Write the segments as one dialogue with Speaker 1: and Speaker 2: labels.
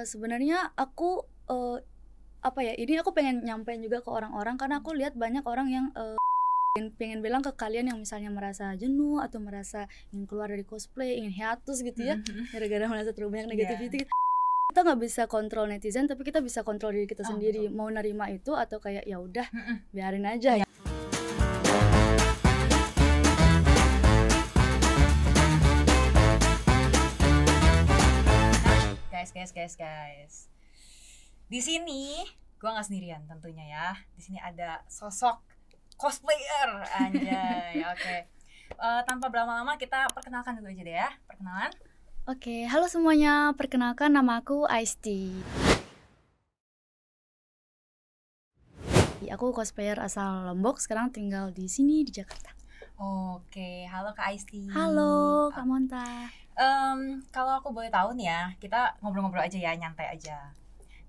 Speaker 1: Sebenarnya aku, apa ya, ini aku pengen nyampein juga ke orang-orang karena aku lihat banyak orang yang, pengen bilang ke kalian yang misalnya merasa jenuh atau merasa ingin keluar dari cosplay, ingin hiatus gitu ya, gara-gara merasa terlalu banyak negativity. Kita nggak bisa kontrol netizen, tapi kita bisa kontrol diri kita sendiri.
Speaker 2: Betul.
Speaker 1: Mau nerima itu atau kayak ya udah biarin aja.
Speaker 2: Guys. Di sini gua nggak sendirian tentunya ya. Di sini ada sosok cosplayer, anjay. Oke. Tanpa berlama-lama kita perkenalkan dulu aja deh ya. Perkenalan.
Speaker 1: Oke, halo semuanya. Perkenalkan, nama aku Aisti. Aku cosplayer asal Lombok, sekarang tinggal di sini di Jakarta.
Speaker 2: Oke, halo Kak Aisti.
Speaker 1: Halo Kak Monta.
Speaker 2: Kalau aku boleh tahu nih ya, kita ngobrol-ngobrol aja ya, nyantai aja.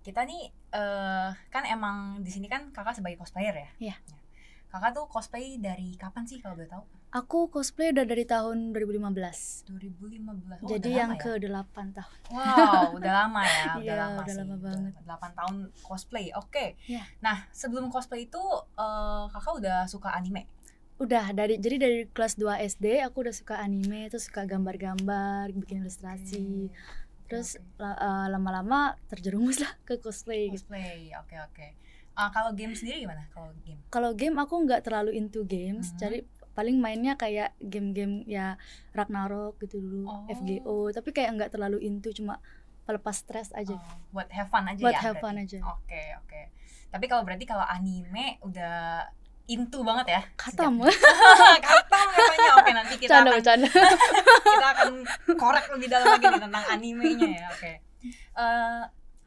Speaker 2: Kita nih kan emang di sini kan kakak sebagai cosplayer ya.
Speaker 1: Iya.
Speaker 2: Kakak tuh cosplay dari kapan sih kalau boleh tahu?
Speaker 1: Aku cosplay udah dari tahun 2015.
Speaker 2: 2015. Oh,
Speaker 1: Jadi
Speaker 2: udah
Speaker 1: yang
Speaker 2: lama ya?
Speaker 1: ke-8 tahun.
Speaker 2: Wow, udah lama ya.
Speaker 1: Iya, udah
Speaker 2: sih.
Speaker 1: lama banget.
Speaker 2: 8 tahun cosplay. Oke.
Speaker 1: Iya.
Speaker 2: Nah, sebelum cosplay itu kakak udah suka anime?
Speaker 1: Udah dari kelas 2 SD aku udah suka anime, terus suka gambar-gambar, bikin ilustrasi. Terus lama-lama terjerumus lah ke cosplay.
Speaker 2: Cosplay. Oke. Kalau game sendiri gimana?
Speaker 1: Kalau game aku nggak terlalu into games, jadi paling mainnya kayak game-game ya Ragnarok gitu dulu, FGO, tapi kayak nggak terlalu into, cuma pelepas stres aja.
Speaker 2: Buat have fun aja
Speaker 1: buat
Speaker 2: ya?
Speaker 1: have fun aja.
Speaker 2: Oke. Tapi kalau anime udah into banget ya?
Speaker 1: Katam.
Speaker 2: Katam katanya. Oke, nanti kita akan korek lebih dalam lagi nih tentang animenya ya. Oke.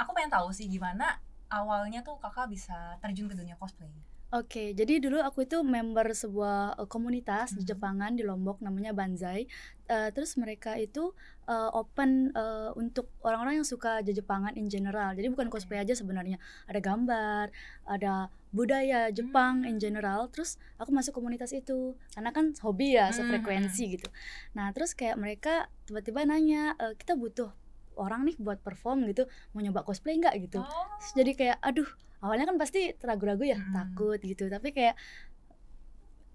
Speaker 2: Aku pengen tahu sih gimana awalnya tuh kakak bisa terjun ke dunia cosplay.
Speaker 1: Oke, jadi dulu aku itu member sebuah komunitas di Jepangan di Lombok namanya Banzai. Terus mereka itu open untuk orang-orang yang suka Jepangan in general. Jadi bukan cosplay aja sebenarnya. Ada gambar, ada budaya Jepang in general. Terus aku masuk komunitas itu karena kan hobi ya, sefrekuensi gitu. Nah, terus kayak terus tiba-tiba nanya, kita butuh orang nih buat perform gitu, mau nyoba cosplay nggak gitu. Terus jadi kayak aduh, awalnya kan pasti ragu-ragu ya, takut gitu, tapi kayak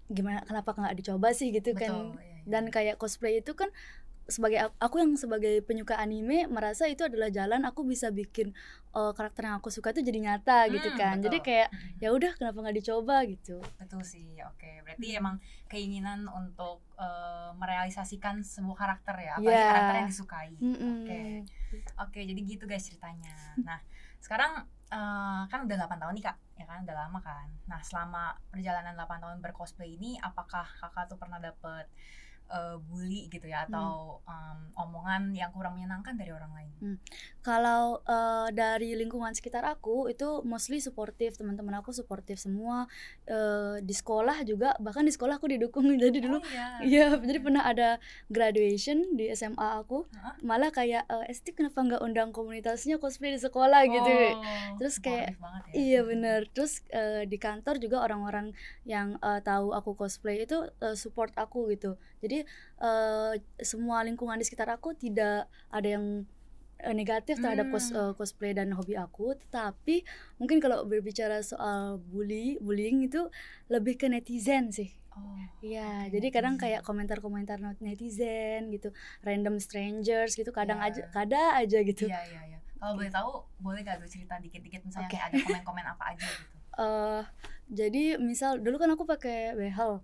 Speaker 1: gimana, kenapa nggak dicoba sih gitu. Betul, kan iya. Dan kayak cosplay itu kan aku yang sebagai penyuka anime merasa itu adalah jalan aku bisa bikin karakter yang aku suka itu jadi nyata gitu kan. Betul. Jadi kayak ya udah, kenapa nggak dicoba gitu.
Speaker 2: Betul sih. Oke, berarti emang keinginan untuk merealisasikan sebuah karakter ya, apalagi karakter yang disukai. Oke, jadi gitu guys ceritanya. Nah, sekarang kan udah 8 tahun nih Kak, ya kan, udah lama kan. Nah, selama perjalanan 8 tahun bercosplay ini, apakah kakak tuh pernah dapet bully gitu ya, atau omongan yang kurang menyenangkan dari orang lain?
Speaker 1: Kalau dari lingkungan sekitar aku itu mostly suportif, teman-teman aku suportif semua. Di sekolah juga, bahkan di sekolah aku didukung. Jadi dulu iya, jadi pernah ada graduation di SMA aku, malah kayak Esti kenapa nggak undang komunitasnya cosplay di sekolah gitu. Terus kayak
Speaker 2: ya?
Speaker 1: Iya bener. Terus di kantor juga orang-orang yang tahu aku cosplay itu support aku gitu. Jadi semua lingkungan di sekitar aku tidak ada yang negatif terhadap cosplay dan hobi aku. Tetapi mungkin kalau berbicara soal bullying itu lebih ke netizen sih. Iya, jadi kadang kayak komentar-komentar netizen gitu, random strangers gitu, kadang aja gitu.
Speaker 2: Iya. Kalau boleh tahu, boleh gak tuh cerita dikit-dikit misalnya kayak ada komen-komen apa aja gitu?
Speaker 1: Jadi misal dulu kan aku pakai behel.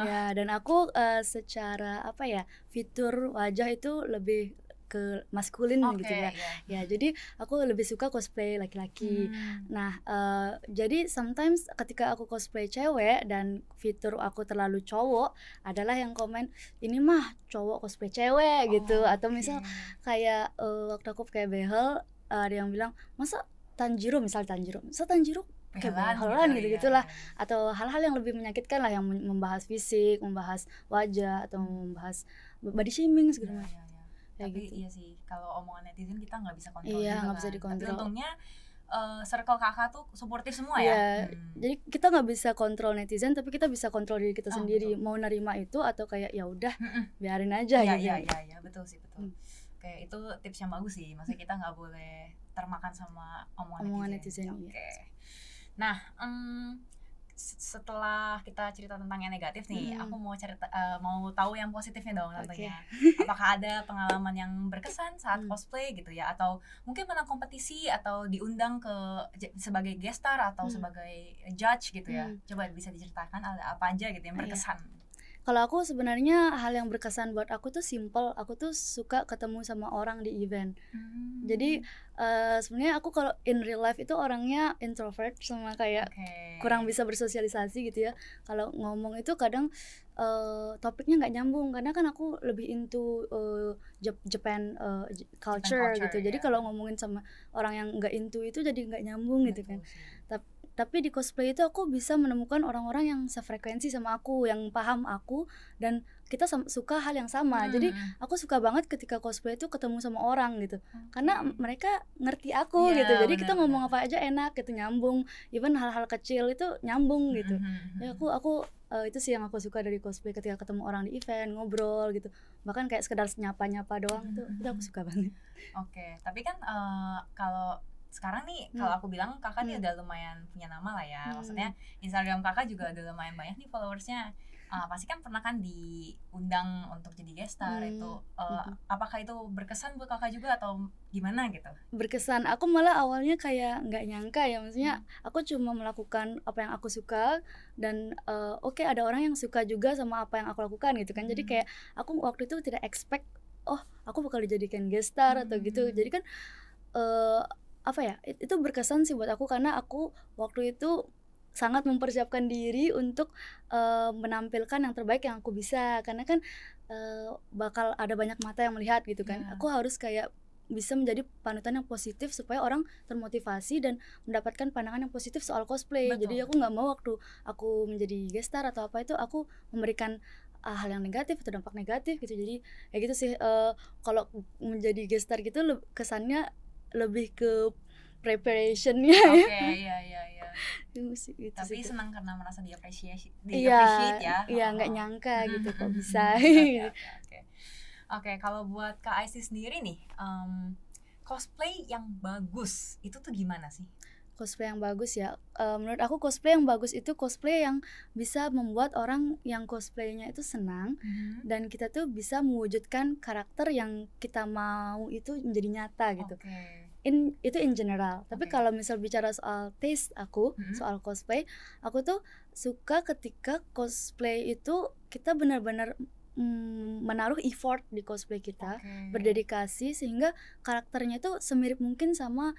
Speaker 1: Ya, dan aku secara fitur wajah itu lebih ke maskulin gitu ya. Ya, jadi aku lebih suka cosplay laki-laki. Nah, jadi sometimes ketika aku cosplay cewek dan fitur aku terlalu cowok, adalah yang komen, ini mah cowok cosplay cewek gitu. Atau misal kayak waktu aku pakai behel, ada yang bilang, masa Tanjiro kayak behelan gitu-gitulah. Atau hal-hal yang lebih menyakitkan lah, yang membahas fisik, membahas wajah, atau membahas body shaming segala macam.
Speaker 2: Tapi
Speaker 1: gitu.
Speaker 2: Iya sih, kalau omongan netizen kita nggak bisa kontrol.
Speaker 1: Iya, nggak bisa dikontrol.
Speaker 2: Tapi untungnya circle kakak tuh suportif semua ya.
Speaker 1: Jadi kita nggak bisa kontrol netizen, tapi kita bisa kontrol diri kita sendiri. Betul. Mau nerima itu atau kayak ya udah biarin aja gitu.
Speaker 2: Iya, betul sih, betul. Kayak itu tips yang bagus sih, maksudnya kita nggak boleh termakan sama
Speaker 1: omongan netizen.
Speaker 2: Oke. Nah, setelah kita cerita tentang yang negatif nih, aku mau mau tahu yang positifnya dong tentunya. Apakah ada pengalaman yang berkesan saat cosplay gitu ya, atau mungkin menang kompetisi atau diundang sebagai guest star atau sebagai judge gitu ya? Coba bisa diceritakan ada apa aja gitu yang berkesan.
Speaker 1: Kalau aku sebenarnya hal yang berkesan buat aku tuh simple. Aku tuh suka ketemu sama orang di event. Jadi sebenarnya aku kalau in real life itu orangnya introvert, sama kayak kurang bisa bersosialisasi gitu ya. Kalau ngomong itu kadang topiknya nggak nyambung, karena kan aku lebih into Japan culture gitu. Jadi kalau ngomongin sama orang yang nggak into itu jadi nggak nyambung gitu kan. Tapi di cosplay itu aku bisa menemukan orang-orang yang sefrekuensi sama aku, yang paham aku, dan kita suka hal yang sama. Jadi aku suka banget ketika cosplay itu ketemu sama orang gitu, karena mereka ngerti aku gitu. Jadi kita ngomong apa aja enak gitu, nyambung. Even hal-hal kecil itu nyambung gitu. Ya aku itu sih yang aku suka dari cosplay, ketika ketemu orang di event, ngobrol gitu. Bahkan kayak sekedar nyapa-nyapa doang, itu aku suka banget.
Speaker 2: Oke, tapi kan kalau sekarang nih kalau aku bilang kakak nih udah lumayan punya nama lah ya. Maksudnya Instagram kakak juga udah lumayan banyak nih followersnya. Pasti kan pernah kan diundang untuk jadi guest star itu. Apakah itu berkesan buat kakak juga atau gimana gitu?
Speaker 1: Berkesan. Aku malah awalnya kayak nggak nyangka ya, maksudnya aku cuma melakukan apa yang aku suka, dan oke, ada orang yang suka juga sama apa yang aku lakukan gitu kan. Jadi kayak aku waktu itu tidak expect, oh aku bakal dijadikan guest star atau gitu. Jadi kan apa ya, itu berkesan sih buat aku, karena aku waktu itu sangat mempersiapkan diri untuk menampilkan yang terbaik yang aku bisa, karena kan bakal ada banyak mata yang melihat gitu kan. Aku harus kayak bisa menjadi panutan yang positif supaya orang termotivasi dan mendapatkan pandangan yang positif soal cosplay. Jadi aku nggak mau waktu aku menjadi guest star atau apa itu aku memberikan hal yang negatif atau dampak negatif gitu. Jadi kayak gitu sih, kalau menjadi guest star gitu kesannya lebih ke preparationnya.
Speaker 2: Iya. Tapi senang karena merasa di-appreciate ya.
Speaker 1: Iya, nggak nyangka gitu kok bisa.
Speaker 2: Oke, kalau buat Kak Aisy sendiri nih, cosplay yang bagus itu tuh gimana sih?
Speaker 1: Cosplay yang bagus ya, menurut aku cosplay yang bagus itu cosplay yang bisa membuat orang yang cosplaynya itu senang, dan kita tuh bisa mewujudkan karakter yang kita mau itu menjadi nyata gitu. Itu in general. Tapi kalau misal bicara soal taste aku, soal cosplay, aku tuh suka ketika cosplay itu kita benar-benar menaruh effort di cosplay kita, berdedikasi sehingga karakternya tuh semirip mungkin sama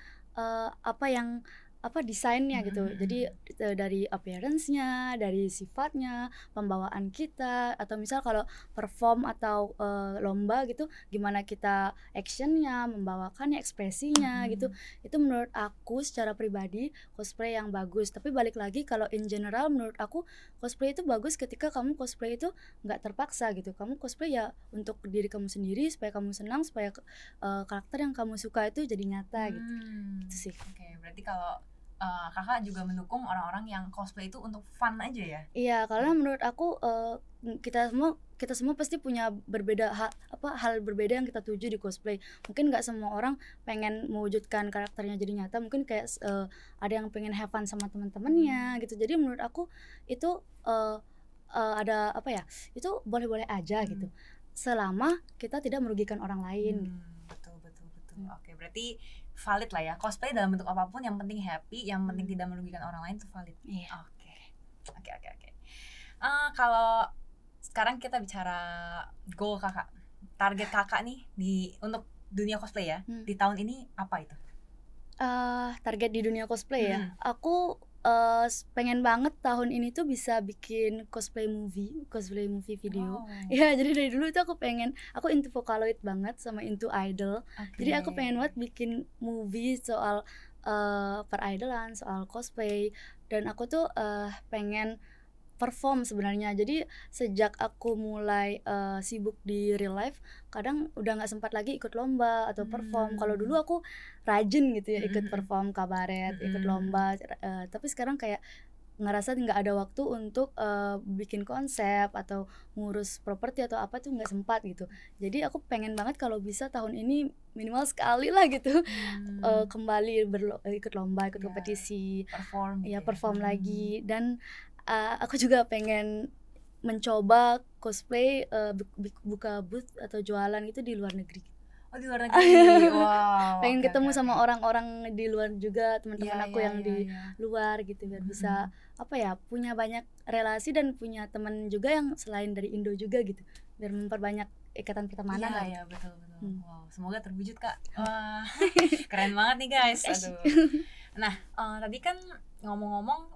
Speaker 1: desainnya gitu. Jadi dari appearance-nya, dari sifatnya, pembawaan kita, atau misal kalau perform atau lomba gitu, gimana kita actionnya, membawakannya, ekspresinya gitu. Itu menurut aku secara pribadi cosplay yang bagus. Tapi balik lagi, kalau in general menurut aku cosplay itu bagus ketika kamu cosplay itu nggak terpaksa gitu. Kamu cosplay ya untuk diri kamu sendiri, supaya kamu senang, supaya karakter yang kamu suka itu jadi nyata gitu. Itu sih.
Speaker 2: Oke, berarti kalau kakak juga mendukung orang-orang yang cosplay itu untuk fun aja ya?
Speaker 1: Iya, karena menurut aku kita semua pasti punya hal berbeda yang kita tuju di cosplay. Mungkin nggak semua orang pengen mewujudkan karakternya jadi nyata. Mungkin kayak ada yang pengen have fun sama teman-temannya gitu. Jadi menurut aku itu ada itu boleh-boleh aja gitu, selama kita tidak merugikan orang lain.
Speaker 2: Betul. Oke, berarti valid lah ya, cosplay dalam bentuk apapun yang penting happy, yang penting tidak merugikan orang lain itu valid. Oke. Kalau sekarang kita bicara goal kakak, target kakak nih untuk dunia cosplay ya, di tahun ini apa itu?
Speaker 1: Target di dunia cosplay ya, aku pengen banget tahun ini tuh bisa bikin cosplay movie video. Ya, jadi dari dulu itu aku into Vocaloid banget sama into idol. Jadi aku pengen banget bikin movie soal peridolan, soal cosplay, dan aku tuh pengen perform sebenarnya. Jadi sejak aku mulai sibuk di real life, kadang udah nggak sempat lagi ikut lomba atau perform. Kalau dulu aku rajin gitu ya ikut perform kabaret, ikut lomba, tapi sekarang kayak ngerasa nggak ada waktu untuk bikin konsep atau ngurus properti atau apa tuh nggak sempat gitu. Jadi aku pengen banget kalau bisa tahun ini minimal sekali lah gitu kembali ikut lomba, ikut kompetisi, perform lagi. Dan aku juga pengen mencoba cosplay, buka booth atau jualan itu di luar negeri.
Speaker 2: Oh, di luar negeri. Wow.
Speaker 1: Pengen ketemu sama orang-orang di luar juga, teman-teman aku yang di luar gitu, biar bisa apa ya, punya banyak relasi dan punya teman juga yang selain dari Indo juga gitu, biar memperbanyak ikatan pertemanan lah.
Speaker 2: Iya, betul. Wow, semoga terwujud, Kak. Wah, keren banget nih guys. Aduh. Nah, tadi kan ngomong-ngomong,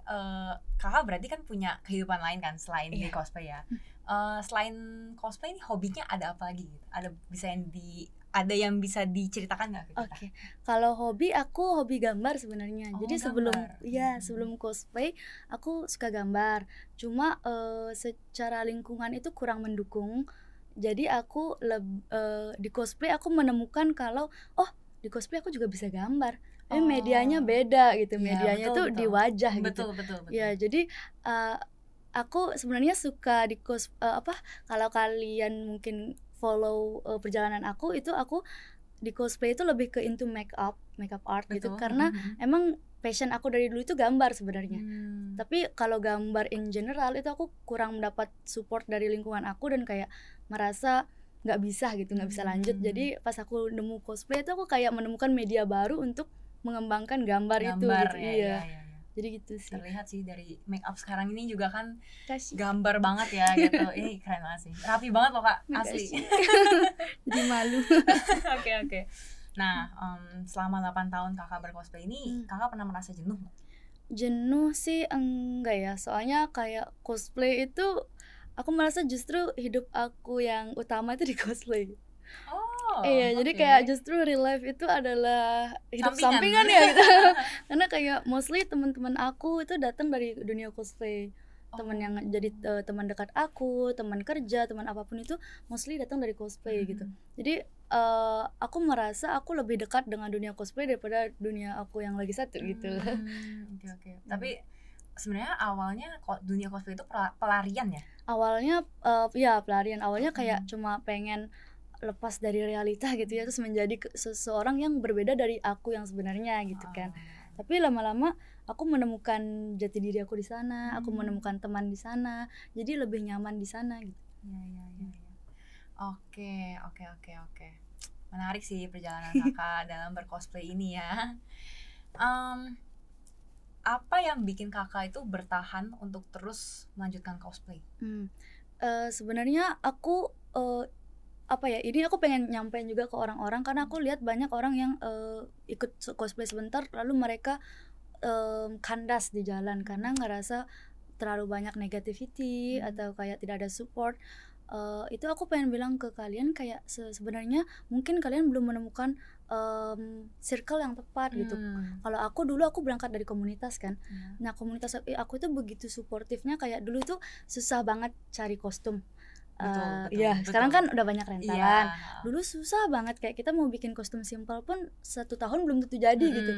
Speaker 2: kakak berarti kan punya kehidupan lain kan selain di cosplay ya. Selain cosplay ini hobinya ada apa lagi gitu? Ada yang bisa diceritakan nggak?
Speaker 1: Oke. Kalau hobi, aku hobi gambar sebenarnya. Jadi sebelum cosplay aku suka gambar. Cuma secara lingkungan itu kurang mendukung. Jadi aku di cosplay aku menemukan kalau di cosplay aku juga bisa gambar. Medianya beda gitu. Medianya tuh di wajah gitu.
Speaker 2: Betul.
Speaker 1: Ya, jadi aku sebenarnya suka di kalau kalian mungkin follow perjalanan aku di cosplay itu lebih ke into makeup art gitu, karena emang passion aku dari dulu itu gambar sebenarnya. Tapi kalau gambar in general itu aku kurang mendapat support dari lingkungan aku dan kayak merasa nggak bisa lanjut. Jadi pas aku nemu cosplay itu aku kayak menemukan media baru untuk mengembangkan gambar itu gitu. Iya. Jadi gitu sih.
Speaker 2: Terlihat sih dari make up sekarang ini juga kan gambar banget ya gitu. Ini keren banget sih. Rapi banget loh Kak, asli.
Speaker 1: Jadi malu.
Speaker 2: Oke. Nah, selama 8 tahun kakak bercosplay ini, kakak pernah merasa jenuh nggak?
Speaker 1: Jenuh sih enggak ya. Soalnya kayak cosplay itu aku merasa justru hidup aku yang utama itu di cosplay. Iya, jadi kayak justru real life itu adalah hidup sampingan ya gitu. Karena kayak mostly teman-teman aku itu datang dari dunia cosplay. Teman yang jadi teman dekat aku, teman kerja, teman apapun itu mostly datang dari cosplay gitu. Jadi aku merasa aku lebih dekat dengan dunia cosplay daripada dunia aku yang lagi satu gitu.
Speaker 2: Oke. Tapi sebenarnya awalnya dunia cosplay itu pelarian ya?
Speaker 1: Awalnya pelarian. Awalnya kayak cuma pengen lepas dari realita gitu ya, terus menjadi seseorang yang berbeda dari aku yang sebenarnya gitu kan. Tapi lama-lama aku menemukan jati diri aku di sana, aku menemukan teman di sana, jadi lebih nyaman di sana gitu.
Speaker 2: Iya. Oke. Menarik sih perjalanan kakak dalam bercosplay ini ya. Apa yang bikin kakak itu bertahan untuk terus melanjutkan cosplay?
Speaker 1: Sebenarnya aku ini aku pengen nyampein juga ke orang-orang, karena aku lihat banyak orang yang ikut cosplay sebentar lalu mereka kandas di jalan karena ngerasa terlalu banyak negativity atau kayak tidak ada support. Itu aku pengen bilang ke kalian kayak sebenarnya mungkin kalian belum menemukan circle yang tepat gitu. Kalau aku berangkat dari komunitas kan. Nah, komunitas aku itu begitu suportifnya, kayak dulu itu susah banget cari kostum.
Speaker 2: Betul.
Speaker 1: Sekarang kan udah banyak rentalan. Dulu susah banget, kayak kita mau bikin kostum simple pun 1 tahun belum tentu jadi gitu.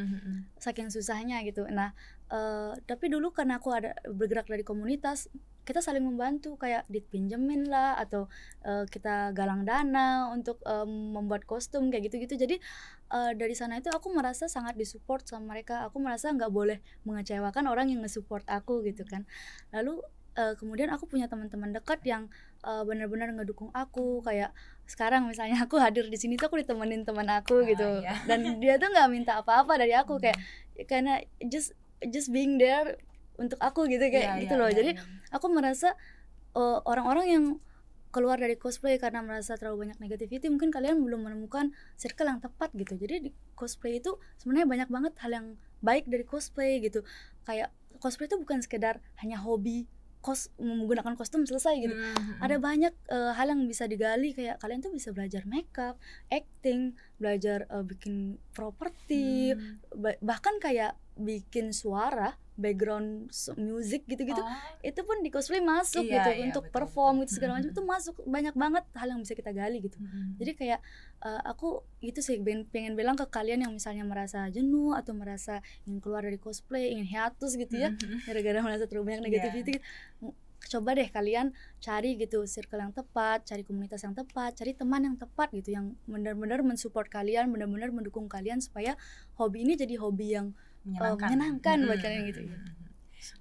Speaker 1: Saking susahnya gitu. Nah, tapi dulu karena aku bergerak dari komunitas, kita saling membantu, kayak dipinjemin lah atau kita galang dana untuk membuat kostum kayak gitu-gitu. Jadi dari sana itu aku merasa sangat disupport sama mereka. Aku merasa nggak boleh mengecewakan orang yang nge-support aku gitu kan. Lalu kemudian aku punya teman-teman dekat yang benar-benar ngedukung aku. Kayak sekarang misalnya aku hadir di sini tuh aku ditemenin teman aku gitu. Dan dia tuh nggak minta apa-apa dari aku, kayak karena just being there untuk aku gitu kayak gitu loh. Jadi aku merasa orang-orang yang keluar dari cosplay karena merasa terlalu banyak negativity, mungkin kalian belum menemukan circle yang tepat gitu. Jadi di cosplay itu sebenarnya banyak banget hal yang baik dari cosplay gitu. Kayak cosplay itu bukan sekedar hanya hobi menggunakan kostum selesai gitu. Ada banyak hal yang bisa digali, kayak kalian tuh bisa belajar makeup, acting, belajar bikin properti, bahkan kayak bikin suara, background music gitu-gitu, itu pun di cosplay masuk gitu, untuk perform gitu segala macam, itu masuk banyak banget hal yang bisa kita gali gitu. Jadi kayak aku itu sih pengen bilang ke kalian yang misalnya merasa jenuh atau merasa ingin keluar dari cosplay, ingin hiatus gitu ya, gara-gara merasa terlalu banyak negativity, coba deh kalian cari gitu circle yang tepat, cari komunitas yang tepat, cari teman yang tepat gitu, yang benar-benar mensupport kalian, benar-benar mendukung kalian supaya hobi ini jadi hobi yang menyenangkan buat kalian gitu.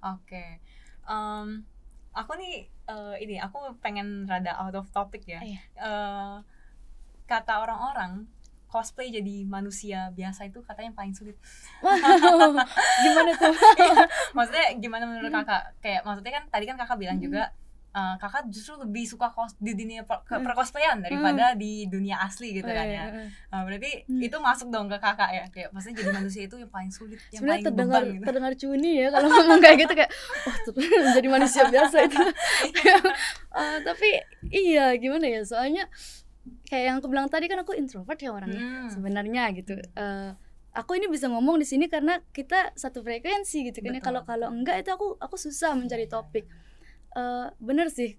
Speaker 2: Oke. Aku nih aku pengen rada out of topic ya. Kata orang-orang cosplay jadi manusia biasa itu katanya yang paling sulit.
Speaker 1: Gimana tuh?
Speaker 2: Maksudnya gimana menurut kakak? Kayak maksudnya kan tadi kan kakak bilang juga kakak justru lebih suka di dunia percosplayan daripada di dunia asli gitu kan ya. Berarti itu masuk dong ke kakak ya, kayak maksudnya jadi manusia itu yang paling sulit, yang
Speaker 1: sebenarnya
Speaker 2: paling beban gitu.
Speaker 1: Terdengar cuni ya kalau ngomong kayak gitu, kayak jadi manusia biasa itu. Tapi iya gimana ya, soalnya kayak yang aku bilang tadi kan aku introvert ya orangnya sebenarnya gitu. Aku ini bisa ngomong di sini karena kita satu frekuensi gitu kan. Kalau enggak itu aku susah mencari topik. Bener sih,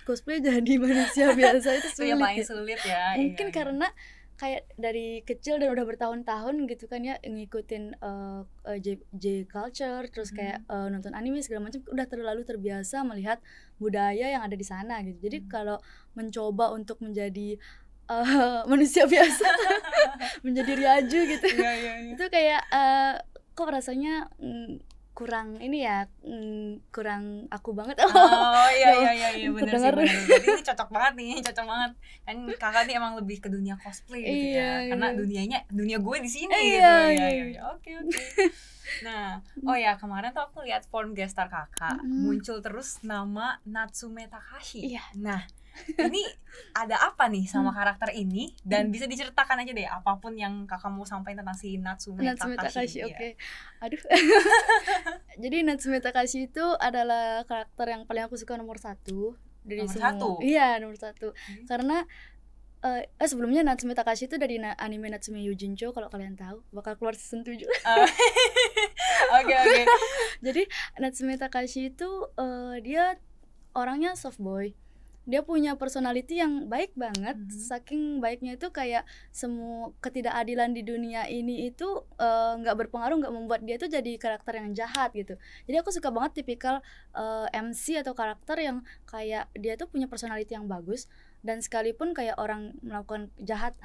Speaker 1: cosplay jadi manusia biasa itu sulit.
Speaker 2: Yang paling sulit ya.
Speaker 1: Mungkin karena kayak dari kecil dan udah bertahun-tahun gitu kan ya ngikutin J culture, terus kayak nonton anime segala macam, udah terlalu terbiasa melihat budaya yang ada di sana gitu. Jadi kalau mencoba untuk menjadi manusia biasa, menjadi Ryaju gitu, itu kayak kok rasanya kurang ini ya, kurang aku banget.
Speaker 2: Iya benar sih. Jadi ini cocok banget kan kakak nih emang lebih ke dunia cosplay gitu ya, karena dunia gue di sini gitu. Oke. Nah, kemarin tuh aku lihat form guest star kakak muncul terus nama Natsume Takashi. Nah, ini ada apa nih sama karakter ini, dan bisa diceritakan aja deh apapun yang kakak mau sampaikan tentang si Natsume Takashi.
Speaker 1: Oke. Aduh. Jadi Natsume Takashi itu adalah karakter yang paling aku suka nomor 1 dari semua. Nomor 1. Karena sebelumnya Natsume Takashi itu dari anime Natsume Yujincho, kalau kalian tahu, bakal keluar season 7.
Speaker 2: Oke.
Speaker 1: Jadi Natsume Takashi itu dia orangnya soft boy. Dia punya personality yang baik banget. Saking baiknya itu kayak semua ketidakadilan di dunia ini itu nggak berpengaruh, nggak membuat dia tuh jadi karakter yang jahat gitu. Jadi aku suka banget tipikal MC atau karakter yang kayak dia tuh punya personality yang bagus, dan sekalipun kayak orang melakukan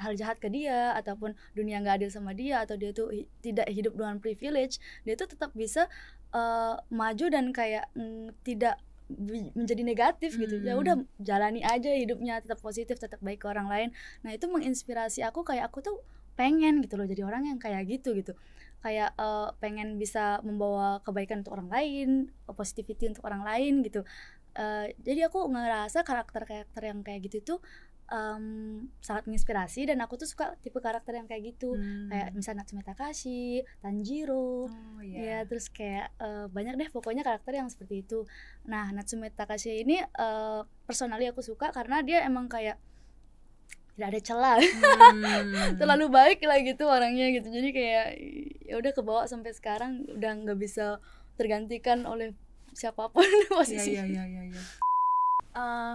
Speaker 1: hal jahat ke dia, ataupun dunia nggak adil sama dia, atau dia tuh tidak hidup dengan privilege, dia tuh tetap bisa maju dan kayak tidak menjadi negatif gitu. Ya udah jalani aja hidupnya, tetap positif, tetap baik ke orang lain. Nah itu menginspirasi aku, kayak aku tuh pengen gitu loh jadi orang yang kayak gitu. Kayak pengen bisa membawa kebaikan untuk orang lain, positivity untuk orang lain gitu. Jadi aku ngerasa karakter-karakter yang kayak gitu tuh sangat menginspirasi, dan aku tuh suka tipe karakter yang kayak gitu. Kayak misalnya Natsume Takashi, Tanjiro, ya terus kayak banyak deh pokoknya karakter yang seperti itu. Nah Natsume Takashi ini personally aku suka karena dia emang kayak tidak ada celah, terlalu baik lah gitu orangnya gitu. Jadi kayak ya udah kebawa sampai sekarang, udah nggak bisa tergantikan oleh siapapun posisi.
Speaker 2: Iya.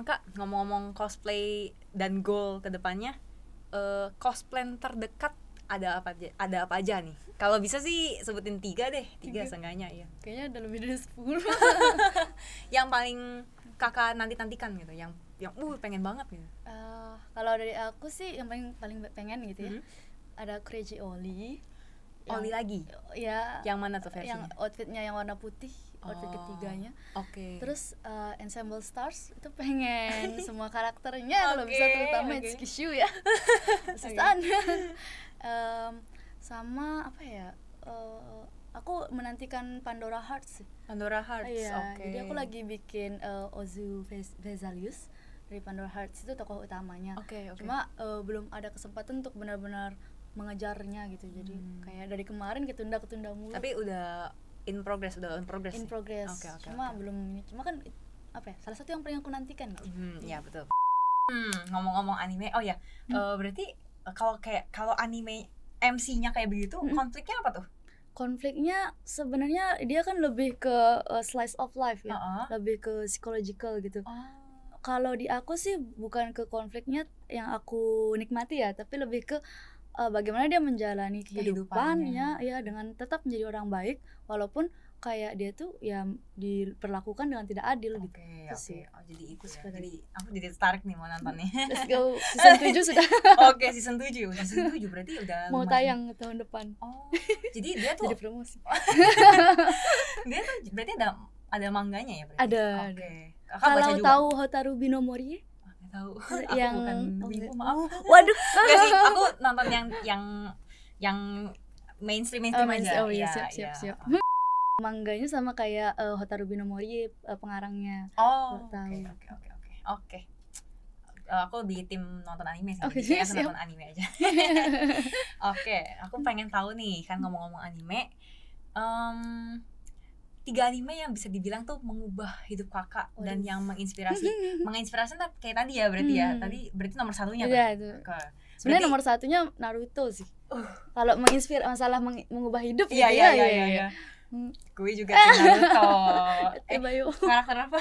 Speaker 2: Kak, ngomong-ngomong cosplay dan goal kedepannya, cosplay terdekat ada apa aja nih? Kalau bisa sih sebutin 3 deh, 3 seenggaknya ya.
Speaker 1: Kayaknya ada lebih dari 10.
Speaker 2: Yang paling kakak nantikan gitu, yang pengen banget gitu.
Speaker 1: Kalau dari aku sih yang paling pengen gitu ya, ada Crazy Oli.
Speaker 2: Oli lagi?
Speaker 1: Ya.
Speaker 2: Yang mana tuh versinya?
Speaker 1: Yang outfitnya yang warna putih. Outfit ketiganya. Terus Ensemble Stars itu pengen semua karakternya kalau bisa, terutama Tsukishu ya. Susan. Sama apa ya? Aku menantikan Pandora Hearts. Jadi aku lagi bikin Ozu Vesalius dari Pandora Hearts, itu tokoh utamanya. Cuma belum ada kesempatan untuk benar-benar mengejarnya gitu. Jadi kayak dari kemarin ketunda mulu.
Speaker 2: Tapi udah in progress.
Speaker 1: Cuma belum, cuma kan apa ya, salah satu yang paling aku nantikan gitu.
Speaker 2: Ya betul. Ngomong-ngomong anime, berarti kalau anime MC-nya kayak begitu, konfliknya apa tuh?
Speaker 1: Konfliknya sebenarnya dia kan lebih ke slice of life ya, lebih ke psychological gitu. Kalau di aku sih bukan ke konfliknya yang aku nikmati ya, tapi lebih ke bagaimana dia menjalani kehidupannya ya dengan tetap menjadi orang baik walaupun kayak dia tuh ya diperlakukan dengan tidak adil gitu.
Speaker 2: Oke. Oh, jadi itu ya. Jadi aku jadi tertarik nih mau nonton nih.
Speaker 1: Let's go. Season 7 sudah.
Speaker 2: Oke, season 7. Season 7 berarti udah
Speaker 1: mau tayang tahun depan.
Speaker 2: Oh, jadi dia tuh
Speaker 1: jadi promosi.
Speaker 2: Dia tuh berarti ada mangganya ya berarti?
Speaker 1: Ada.
Speaker 2: Oke.
Speaker 1: Kalau tahu Hotaru Binomorie?
Speaker 2: Tahu.
Speaker 1: Yang
Speaker 2: maaf.
Speaker 1: Waduh.
Speaker 2: Enggak sih, aku nonton yang mainstream aja.
Speaker 1: Oh iya, siap. Mangganya sama kayak Hotaru Binomorie pengarangnya.
Speaker 2: Oke. Aku lebih tim nonton anime sih.
Speaker 1: Okay,
Speaker 2: jadi aku nonton anime aja. Oke, aku pengen tahu nih, kan ngomong-ngomong anime, 3 anime yang bisa dibilang tuh mengubah hidup kakak dan yang menginspirasi kayak tadi ya berarti ya. Tadi berarti nomor satunya
Speaker 1: kan? Iya, sebenarnya nomor satunya Naruto sih. Kalau masalah mengubah hidup gitu ya. Iya.
Speaker 2: Gue juga Naruto. Karakter apa?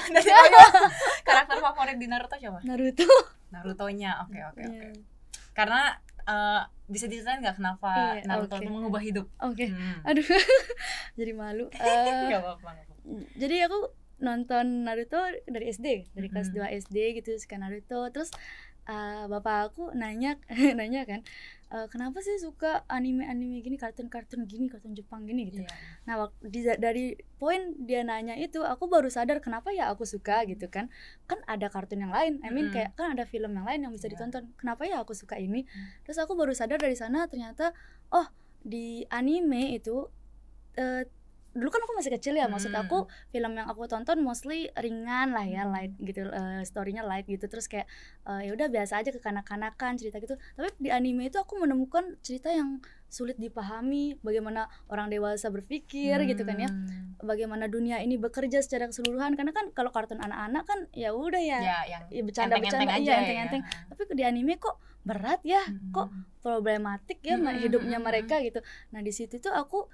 Speaker 2: Karakter favorit di Naruto siapa? Narutonya. Oke. Karena bisa diceritain nggak kenapa Naruto itu mengubah hidup?
Speaker 1: Aduh, jadi malu.
Speaker 2: Gak apa-apa.
Speaker 1: Jadi aku nonton Naruto dari SD, dari kelas 2 SD gitu, suka Naruto. Terus bapak aku nanya kan, kenapa sih suka anime gini, kartun gini, kartun Jepang gini gitu. Nah, dari poin dia nanya itu, aku baru sadar kenapa ya aku suka gitu kan. Kan ada kartun yang lain, kayak kan ada film yang lain yang bisa ditonton. Kenapa ya aku suka ini? Terus aku baru sadar dari sana ternyata di anime itu dulu kan aku masih kecil ya, maksud aku film yang aku tonton mostly ringan lah ya, light gitu, storynya light gitu, terus kayak ya udah biasa aja kekanak-kanakan cerita gitu. Tapi di anime itu aku menemukan cerita yang sulit dipahami, bagaimana orang dewasa berpikir gitu kan ya, bagaimana dunia ini bekerja secara keseluruhan. Karena kan kalau kartun anak-anak kan ya udah ya bercanda-bercanda aja, enteng-enteng. Tapi di anime kok berat ya, kok problematik ya hidupnya mereka gitu. Nah di situ tuh aku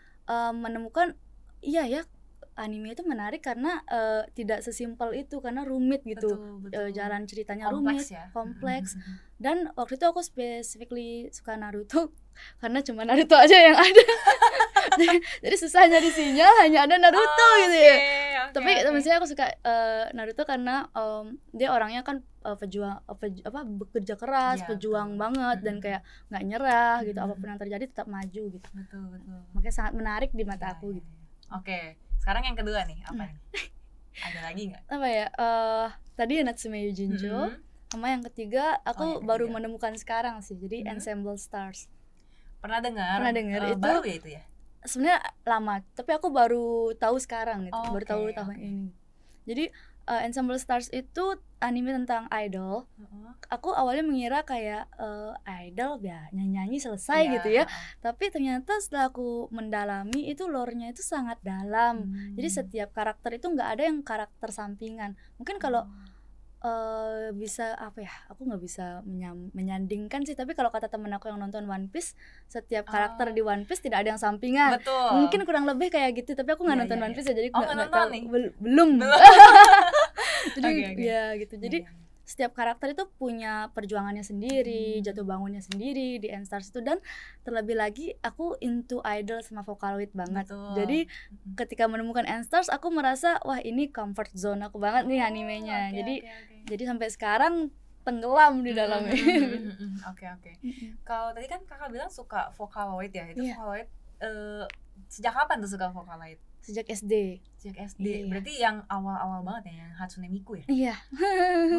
Speaker 1: menemukan iya ya, anime itu menarik karena tidak sesimpel itu, karena rumit gitu. Betul. Jalan ceritanya kompleks. Dan waktu itu aku specifically suka Naruto karena cuma Naruto aja yang ada. Jadi susah nyari sinyal, hanya ada Naruto gitu ya. Tapi maksudnya aku suka Naruto karena dia orangnya kan bekerja keras, pejuang banget, dan kayak nggak nyerah gitu, apapun yang terjadi tetap maju gitu.
Speaker 2: Betul.
Speaker 1: Makanya sangat menarik di mata aku gitu.
Speaker 2: Oke, sekarang yang kedua nih, apa nih? Ada lagi nggak?
Speaker 1: Apa ya? Tadi Natsume Yujincho, sama yang ketiga aku baru menemukan sekarang sih. Jadi Ensemble Stars.
Speaker 2: Pernah dengar? Itu baru ya itu ya?
Speaker 1: Sebenarnya lama, tapi aku baru tahu sekarang gitu, baru tahu tahun ini. Jadi Ensemble Stars itu anime tentang idol. Aku awalnya mengira kayak idol ya nyanyi selesai gitu ya. Tapi ternyata setelah aku mendalami itu lore-nya itu sangat dalam. Jadi setiap karakter itu nggak ada yang karakter sampingan. Mungkin kalau bisa apa ya? Aku nggak bisa menyandingkan sih. Tapi kalau kata temen aku yang nonton One Piece, setiap karakter di One Piece tidak ada yang sampingan.
Speaker 2: Betul.
Speaker 1: Mungkin kurang lebih kayak gitu. Tapi aku nggak nonton One Piece ya, jadi
Speaker 2: nggak tahu nih.
Speaker 1: Belum. Jadi ya gitu. Jadi setiap karakter itu punya perjuangannya sendiri, jatuh bangunnya sendiri di N-Stars itu. Dan terlebih lagi aku into idol sama Vocaloid banget. Jadi ketika menemukan N-Stars aku merasa wah ini comfort zone aku banget nih animenya. Jadi sampai sekarang tenggelam di dalamnya.
Speaker 2: Oke. Kalau tadi kan kakak bilang suka Vocaloid ya, itu Vocaloid sejak kapan tuh suka Vocaloid?
Speaker 1: Sejak SD.
Speaker 2: Berarti yang awal-awal banget ya, yang Hatsune Miku ya?
Speaker 1: Iya.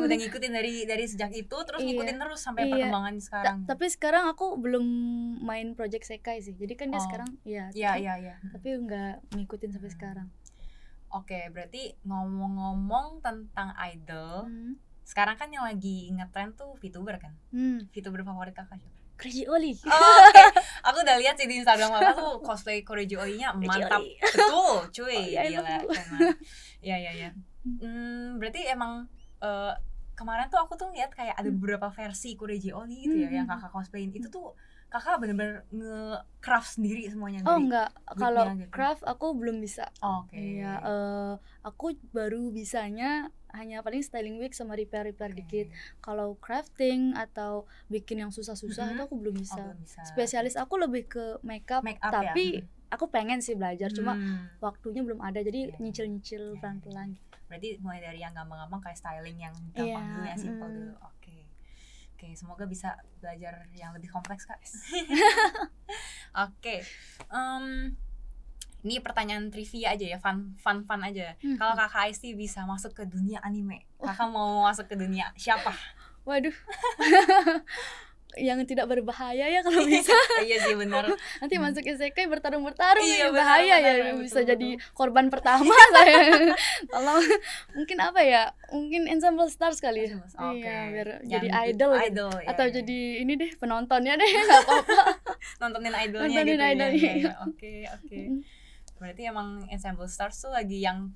Speaker 2: Udah ngikutin dari sejak itu, terus ngikutin terus sampai perkembangan sekarang.
Speaker 1: Tapi sekarang aku belum main Project Sekai sih. Jadi kan dia sekarang Iya. Tapi nggak ngikutin sampai sekarang.
Speaker 2: Oke, berarti ngomong-ngomong tentang idol, sekarang kan yang lagi ngetrend tuh VTuber kan? VTuber favorit kakak siapa?
Speaker 1: Crazy Oli.
Speaker 2: Aku udah lihat sih di Instagram kakak tuh cosplay Crazy Oli-nya mantap. Betul, cuy. Gila. Iya. Berarti emang kemarin tuh aku tuh lihat kayak ada beberapa versi Crazy Oli gitu ya yang kakak cosplayin. Itu tuh kakak bener-bener nge-craft sendiri semuanya
Speaker 1: Oh
Speaker 2: dari
Speaker 1: enggak, kalau
Speaker 2: gitu?
Speaker 1: craft aku belum bisa.
Speaker 2: Oke.
Speaker 1: Iya, aku baru bisanya hanya paling styling wig sama repair dikit. Kalau crafting atau bikin yang susah-susah itu aku belum bisa.
Speaker 2: belum bisa.
Speaker 1: Spesialis aku lebih ke makeup tapi aku pengen sih belajar, cuma waktunya belum ada, jadi nyicil-nyicil pelan-pelan.
Speaker 2: Berarti mulai dari yang gampang-gampang kayak styling yang gampang dulu, yang simple dulu. Oke, semoga bisa belajar yang lebih kompleks, Kak. Oke. Ini pertanyaan trivia aja ya, fun aja. Kalau Kakak Aisti bisa masuk ke dunia anime, Kakak mau masuk ke dunia siapa?
Speaker 1: Waduh. Yang tidak berbahaya ya kalau bisa.
Speaker 2: Iya sih benar.
Speaker 1: Nanti masuk isekai bertarung
Speaker 2: iya,
Speaker 1: bahaya ya, bisa jadi korban pertama saya. Tolong, mungkin apa ya? Mungkin Ensemble Stars kali ya. Iya, biar jadi idol gitu. Atau jadi ini deh penontonnya deh, enggak apa-apa.
Speaker 2: Nontonin idolnya gitu ya. Oke. Berarti emang Ensemble Stars tuh lagi yang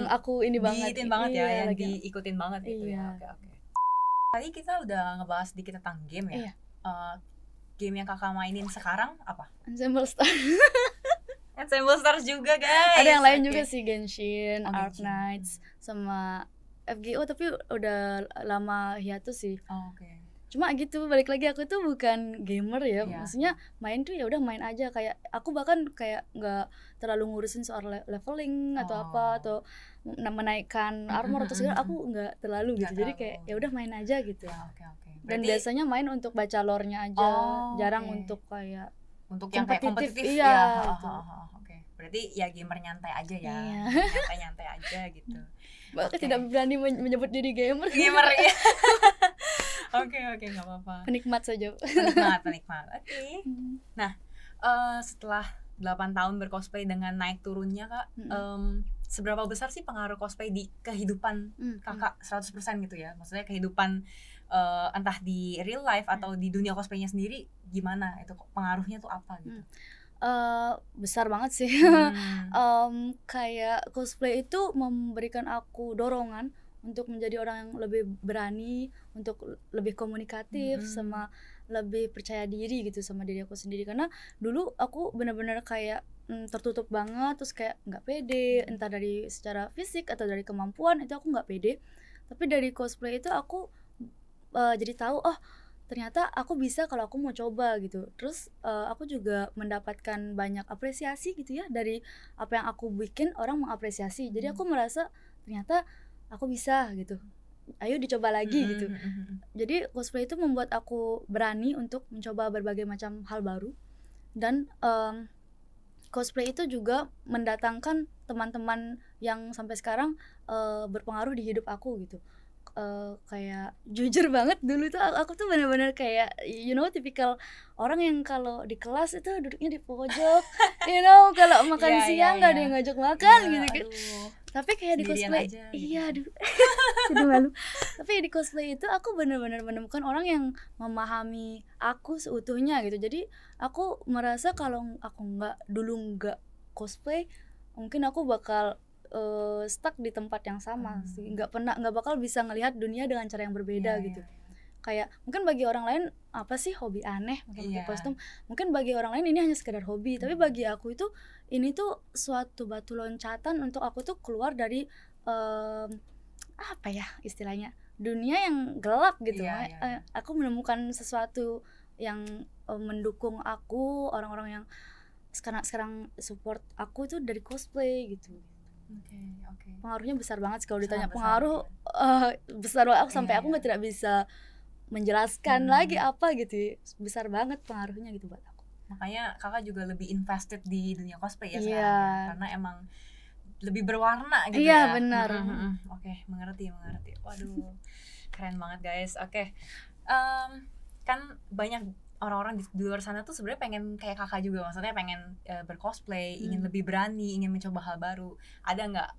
Speaker 1: aku ini banget.
Speaker 2: Diikutin banget ya, yang diikutin banget gitu ya. Oke. Tadi kita udah ngebahas sedikit tentang game ya. Game yang kakak mainin sekarang apa?
Speaker 1: Ensemble Stars.
Speaker 2: Ensemble Stars juga guys.
Speaker 1: Ada yang lain juga sih, Genshin, Arc Knights, sama FGO, tapi udah lama hiatus sih.
Speaker 2: Oke.
Speaker 1: Cuma gitu, balik lagi aku tuh bukan gamer ya. Maksudnya main tuh ya udah main aja, kayak aku bahkan kayak nggak terlalu ngurusin soal leveling atau apa atau menaikkan armor atau segala, aku nggak terlalu gitu. Jadi kayak ya udah main aja gitu.
Speaker 2: Oke.
Speaker 1: Dan biasanya main untuk baca lore-nya aja, jarang untuk kayak
Speaker 2: yang kayak kompetitif.
Speaker 1: Iya.
Speaker 2: Oke. Berarti ya gamer nyantai aja ya. Nyantai aja gitu.
Speaker 1: Bahkan tidak berani menyebut diri gamer.
Speaker 2: Gamer ya. Oke, nggak apa-apa.
Speaker 1: Penikmat saja.
Speaker 2: Penikmat. Oke. Nah, setelah 8 tahun bercosplay dengan naik turunnya Kak, seberapa besar sih pengaruh cosplay di kehidupan Kakak 100% gitu ya? Maksudnya kehidupan entah di real life atau di dunia cosplaynya sendiri, gimana itu pengaruhnya tuh apa gitu?
Speaker 1: Besar banget sih. Kayak cosplay itu memberikan aku dorongan untuk menjadi orang yang lebih berani, untuk lebih komunikatif, sama lebih percaya diri gitu sama diri aku sendiri. Karena dulu aku benar-benar kayak tertutup banget, terus kayak nggak pede, entah dari secara fisik atau dari kemampuan, itu aku nggak pede. Tapi dari cosplay itu aku jadi tahu, oh ternyata aku bisa kalau aku mau coba gitu. Terus aku juga mendapatkan banyak apresiasi gitu ya, dari apa yang aku bikin orang mengapresiasi. Jadi aku merasa ternyata aku bisa gitu, ayo dicoba lagi gitu. Jadi cosplay itu membuat aku berani untuk mencoba berbagai macam hal baru. Dan cosplay itu juga mendatangkan teman-teman yang sampai sekarang berpengaruh di hidup aku gitu. Kayak jujur banget dulu tuh aku tuh benar-benar kayak tipikal orang yang kalau di kelas itu duduknya di pojok, kalau makan siang nggak ada yang ngajak makan gitu. Tapi kayak di cosplay
Speaker 2: aja,
Speaker 1: gitu. Jadi malu. Tapi di cosplay itu aku benar-benar menemukan orang yang memahami aku seutuhnya gitu. Jadi aku merasa kalau aku nggak cosplay, mungkin aku bakal stuck di tempat yang sama sih, nggak bakal bisa ngelihat dunia dengan cara yang berbeda gitu. Kayak mungkin bagi orang lain apa sih hobi aneh pakai kostum, mungkin bagi orang lain ini hanya sekedar hobi, tapi bagi aku itu ini tuh suatu batu loncatan untuk aku tuh keluar dari apa ya istilahnya, dunia yang gelap gitu. Aku menemukan sesuatu yang mendukung aku, orang-orang yang sekarang support aku tuh dari cosplay gitu.
Speaker 2: Oke.
Speaker 1: Pengaruhnya besar banget sih kalau ditanya pengaruh besar banget, sampai aku nggak tidak bisa menjelaskan lagi apa gitu. Besar banget pengaruhnya gitu buat aku.
Speaker 2: Makanya kakak juga lebih invested di dunia cosplay ya sekarang, karena emang lebih berwarna gitu ya.
Speaker 1: Iya benar.
Speaker 2: Oke, mengerti. Waduh, keren banget guys. Oke. Kan banyak orang-orang di luar sana tuh sebenarnya pengen kayak kakak juga, maksudnya pengen bercosplay, ingin lebih berani, ingin mencoba hal baru. Ada nggak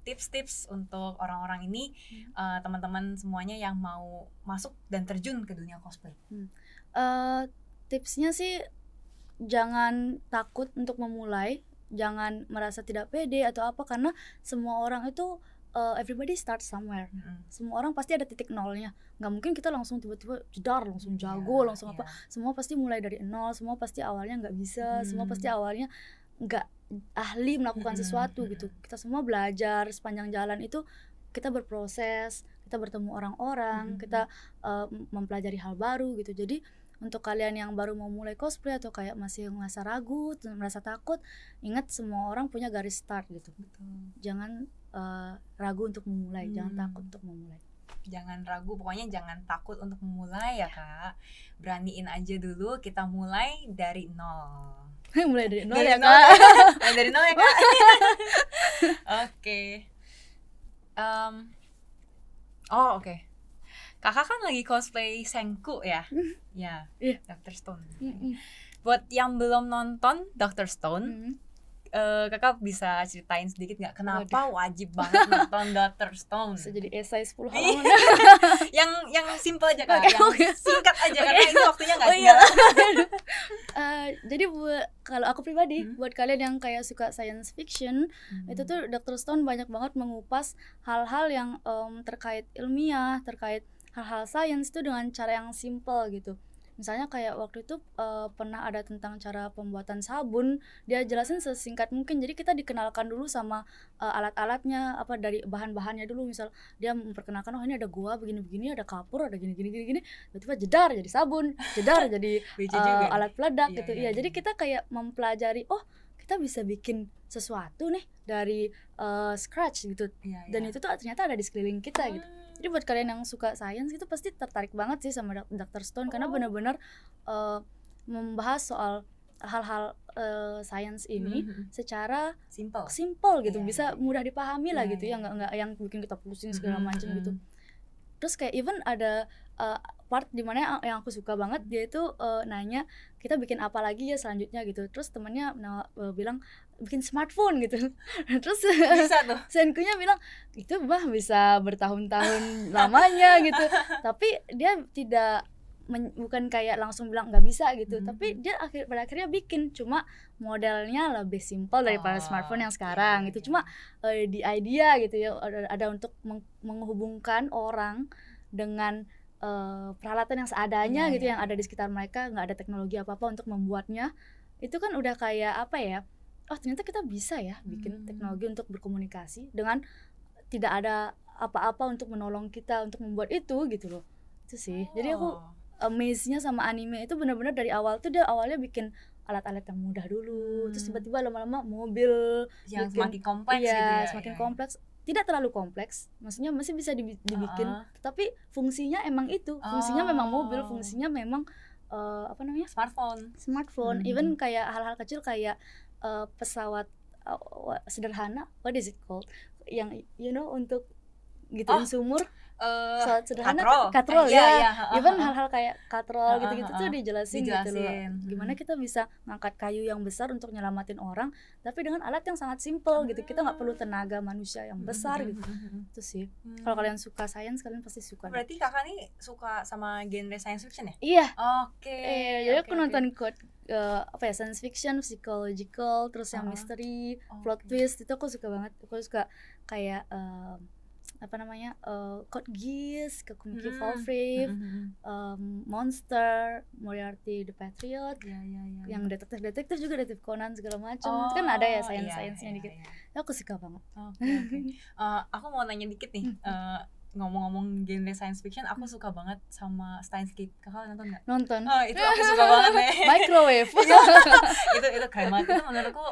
Speaker 2: tips-tips untuk orang-orang ini, teman-teman semuanya yang mau masuk dan terjun ke dunia cosplay?
Speaker 1: Tipsnya sih jangan takut untuk memulai, jangan merasa tidak pede atau apa, karena semua orang itu everybody start somewhere. Semua orang pasti ada titik nolnya. Nggak mungkin kita langsung tiba-tiba jedar, langsung jago, langsung apa. Semua pasti mulai dari nol. Semua pasti awalnya nggak bisa. Semua pasti awalnya nggak ahli melakukan sesuatu gitu. Kita semua belajar sepanjang jalan itu. Kita berproses, kita bertemu orang-orang, kita mempelajari hal baru gitu. Jadi untuk kalian yang baru mau mulai cosplay atau kayak masih merasa ragu, merasa takut, ingat semua orang punya garis start gitu. Jangan ragu untuk memulai, jangan takut untuk memulai.
Speaker 2: Jangan ragu, pokoknya jangan takut untuk memulai ya Kak. Beraniin aja dulu, kita mulai dari nol.
Speaker 1: Mulai dari nol
Speaker 2: dari
Speaker 1: ya
Speaker 2: nol,
Speaker 1: Kak.
Speaker 2: Mulai dari nol ya Kak. Oke. Oke. Kakak kan lagi cosplay Senku ya? Ya, Dr. Stone. Buat yang belum nonton Dr. Stone, kakak bisa ceritain sedikit nggak kenapa wajib banget nonton Dr. Stone?
Speaker 1: Bisa jadi esai 10 halaman.
Speaker 2: yang simple aja Kak, yang singkat aja karena ini waktunya nggak tinggal.
Speaker 1: Jadi kalau aku pribadi, buat kalian yang kayak suka science fiction, itu tuh Dr. Stone banyak banget mengupas hal-hal yang terkait ilmiah, terkait hal-hal sains itu dengan cara yang simple gitu. Misalnya kayak waktu itu pernah ada tentang cara pembuatan sabun, dia jelasin sesingkat mungkin. Jadi kita dikenalkan dulu sama alat-alatnya, apa dari bahan-bahannya dulu. Misal dia memperkenalkan, oh ini ada gua begini-begini, ada kapur, ada gini-gini, tiba-tiba jedar jadi sabun, jedar jadi alat peledak gitu. Iya, jadi kita kayak mempelajari, oh kita bisa bikin sesuatu nih dari scratch gitu. Dan itu tuh ternyata ada di sekeliling kita gitu. Jadi buat kalian yang suka sains itu pasti tertarik banget sih sama Dr. Stone karena benar-benar membahas soal hal-hal sains ini secara simple gitu, bisa mudah dipahami lah gitu ya, nggak yang bikin kita pusing segala macam gitu. Terus kayak even ada part dimana yang aku suka banget, dia itu nanya kita bikin apa lagi ya selanjutnya gitu. Terus temannya bilang bikin smartphone gitu. Terus Senkunya bilang itu bisa bertahun-tahun lamanya gitu. Tapi dia tidak bukan kayak langsung bilang nggak bisa gitu, tapi dia pada akhirnya bikin, cuma modelnya lebih simpel daripada smartphone yang sekarang gitu. Cuma di idea gitu ya, ada untuk menghubungkan orang dengan peralatan yang seadanya gitu, yang ada di sekitar mereka, nggak ada teknologi apa-apa untuk membuatnya. Itu kan udah kayak apa ya, oh ternyata kita bisa ya bikin teknologi untuk berkomunikasi dengan tidak ada apa-apa untuk menolong kita untuk membuat itu gitu loh. Itu sih. Jadi aku amaze-nya sama anime itu benar-benar dari awal tuh dia awalnya bikin alat-alat yang mudah dulu, terus tiba-tiba lama-lama mobil
Speaker 2: yang semakin kompleks gitu ya.
Speaker 1: Semakin kompleks. Tidak terlalu kompleks, maksudnya masih bisa dibikin, tapi fungsinya emang itu, fungsinya memang mobil, fungsinya memang apa namanya? Smartphone. Even kayak hal-hal kecil kayak pesawat sederhana, what is it called? Yang untuk gituin sumur. Pesawat sederhana, katrol ya. Even hal-hal kayak katrol gitu-gitu tuh dijelasin gitu loh. Gimana kita bisa ngangkat kayu yang besar untuk nyelamatin orang, tapi dengan alat yang sangat simple gitu. Kita nggak perlu tenaga manusia yang besar gitu. Itu sih. Kalau kalian suka sains, kalian pasti suka.
Speaker 2: Berarti kakak nih suka sama genre science fiction ya?
Speaker 1: Iya.
Speaker 2: Oke.
Speaker 1: Jadi aku nonton science fiction, psychological, terus yang misteri, plot twist itu aku suka banget. Aku suka kayak Code Geass, Kekumki Valvrave, Monster, Moriarty the Patriot, yang detektif juga, detektif Conan segala macam. Itu kan ada ya sainsnya dikit. Aku suka banget.
Speaker 2: Aku mau nanya dikit nih. Ngomong-ngomong genre science fiction, aku suka banget sama Steins Gate. Kakak nonton nggak?
Speaker 1: Nonton.
Speaker 2: Itu aku suka banget nih.
Speaker 1: Microwave.
Speaker 2: itu keren banget. Itu menurutku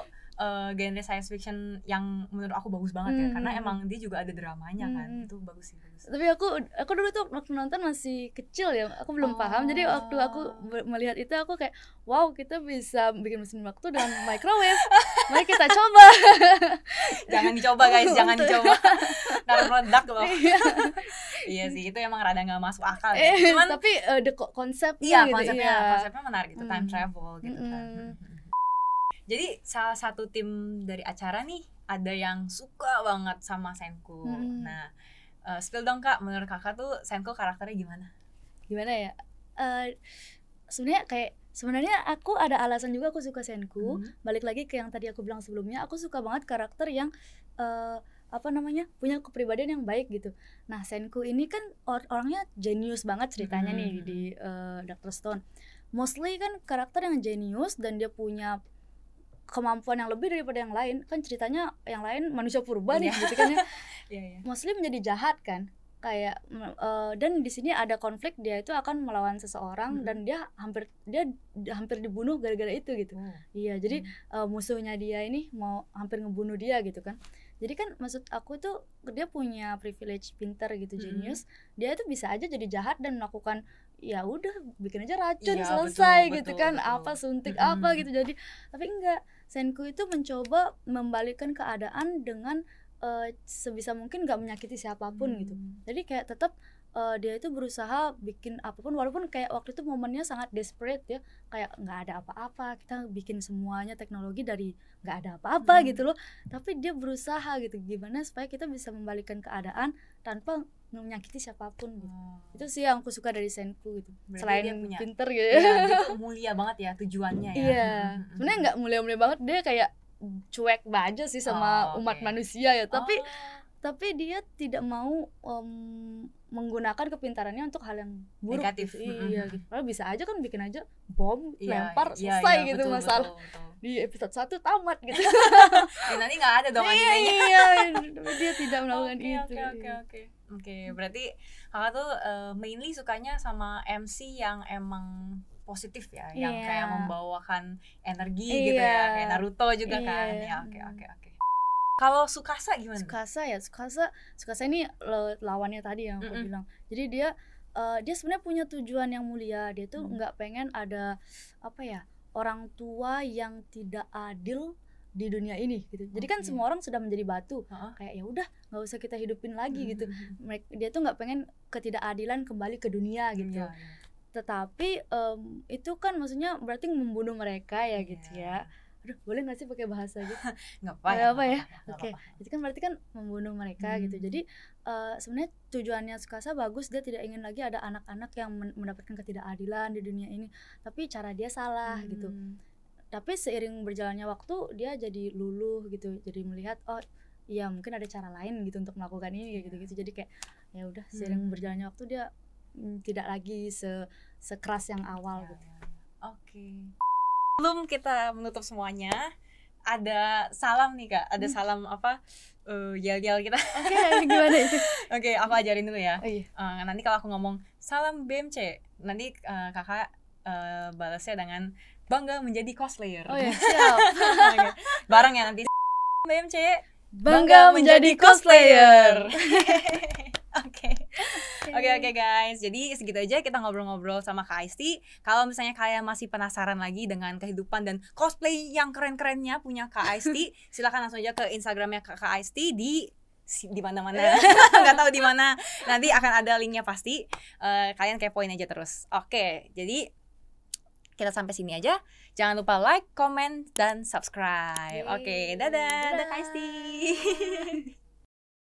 Speaker 2: genre science fiction yang menurut aku bagus banget ya, karena emang dia juga ada dramanya kan. Itu bagus sih.
Speaker 1: Tapi aku dulu tuh waktu nonton masih kecil ya, aku belum paham. Jadi waktu aku melihat itu aku kayak wow, kita bisa bikin mesin waktu dengan microwave. Mari kita coba.
Speaker 2: Jangan dicoba guys, jangan dicoba. Ntar meledak loh. Iya sih, itu emang rada nggak masuk akal ya.
Speaker 1: Cuman tapi konsepnya gitu.
Speaker 2: Konsepnya menarik gitu, time travel gitu kan. Jadi salah satu tim dari acara nih ada yang suka banget sama Senku. Nah, spill dong Kak, menurut kakak tuh Senku karakternya gimana?
Speaker 1: Gimana ya? Sebenarnya aku ada alasan juga aku suka Senku. Balik lagi ke yang tadi aku bilang sebelumnya, aku suka banget karakter yang punya kepribadian yang baik gitu. Nah, Senku ini kan orangnya jenius banget ceritanya nih di Dr. Stone. Mostly kan karakter yang jenius dan dia punya kemampuan yang lebih daripada yang lain. Kan ceritanya yang lain manusia purba nih gitu kan ya. Mostly menjadi jahat kan. Kayak dan di sini ada konflik, dia itu akan melawan seseorang dan dia hampir dibunuh gara-gara itu gitu. Iya, jadi musuhnya dia ini mau hampir ngebunuh dia gitu kan. Jadi kan maksud aku tuh dia punya privilege pintar gitu, genius. Dia itu bisa aja jadi jahat dan melakukan ya udah bikin aja racun selesai gitu kan, apa suntik apa gitu. Jadi tapi enggak, Senku itu mencoba membalikkan keadaan dengan sebisa mungkin gak menyakiti siapapun gitu. Jadi kayak tetap dia itu berusaha bikin apapun, walaupun kayak waktu itu momennya sangat desperate ya, kayak nggak ada apa-apa, kita bikin semuanya teknologi dari nggak ada apa-apa gitu loh, tapi dia berusaha gitu gimana supaya kita bisa membalikkan keadaan tanpa menyakiti siapapun gitu. Itu sih yang aku suka dari Senku gitu. Berarti selain dia punya, pinter gitu
Speaker 2: ya, gitu mulia banget ya tujuannya ya.
Speaker 1: Iya, sebenarnya nggak mulia-mulia banget, dia kayak cuek aja sih sama umat manusia ya, tapi dia tidak mau menggunakan kepintarannya untuk hal yang buruk negatif gitu. Iya gitu. Padahal bisa aja kan bikin aja bom, lempar, selesai gitu betul, masalah. Betul. Di episode 1 tamat gitu.
Speaker 2: Nanti nggak ada dong animenya.
Speaker 1: Iya, dia tidak melakukan itu.
Speaker 2: Oke, berarti kakak tuh mainly sukanya sama MC yang emang positif ya, yang kayak membawakan energi gitu ya, kayak Naruto juga kan. Ya, oke. Kalau Tsukasa gimana?
Speaker 1: Tsukasa ini lawannya tadi yang aku bilang. Jadi dia sebenarnya punya tujuan yang mulia. Dia tuh nggak pengen ada orang tua yang tidak adil di dunia ini gitu. Jadi kan semua orang sudah menjadi batu. Kayak ya udah nggak usah kita hidupin lagi gitu. Dia tuh nggak pengen ketidakadilan kembali ke dunia gitu. Tetapi itu kan maksudnya berarti membunuh mereka ya gitu ya. Aduh, boleh nggak sih pakai bahasa gitu?
Speaker 2: Nggak apa ya.
Speaker 1: Oke. Itu kan berarti kan membunuh mereka gitu. Jadi sebenarnya tujuannya Tsukasa bagus, dia tidak ingin lagi ada anak-anak yang mendapatkan ketidakadilan di dunia ini. Tapi cara dia salah gitu. Tapi seiring berjalannya waktu dia jadi luluh gitu. Jadi melihat iya mungkin ada cara lain gitu untuk melakukan ini gitu-gitu. Jadi kayak ya udah seiring berjalannya waktu dia tidak lagi sekeras yang awal gitu.
Speaker 2: Oke. Sebelum kita menutup semuanya, ada salam nih Kak, ada salam yel-yel kita.
Speaker 1: Oke, gimana itu?
Speaker 2: Oke, aku ajarin dulu ya. Nanti kalau aku ngomong salam BMC, nanti kakak balasnya dengan bangga menjadi cosplayer.
Speaker 1: Oh ya, siap.
Speaker 2: Bareng ya nanti. BMC, bangga menjadi cosplayer. Oke guys, jadi segitu aja kita ngobrol-ngobrol sama Kak Aisti. Kalau misalnya kalian masih penasaran lagi dengan kehidupan dan cosplay yang keren-kerennya punya Kak Aisti, silakan langsung aja ke Instagramnya Kak Aisti di mana-mana, nggak tahu di mana. Nanti akan ada linknya pasti. Kalian kepoin aja terus. Oke, jadi kita sampai sini aja. Jangan lupa like, comment, dan subscribe. Oke, dadah Kak Aisti.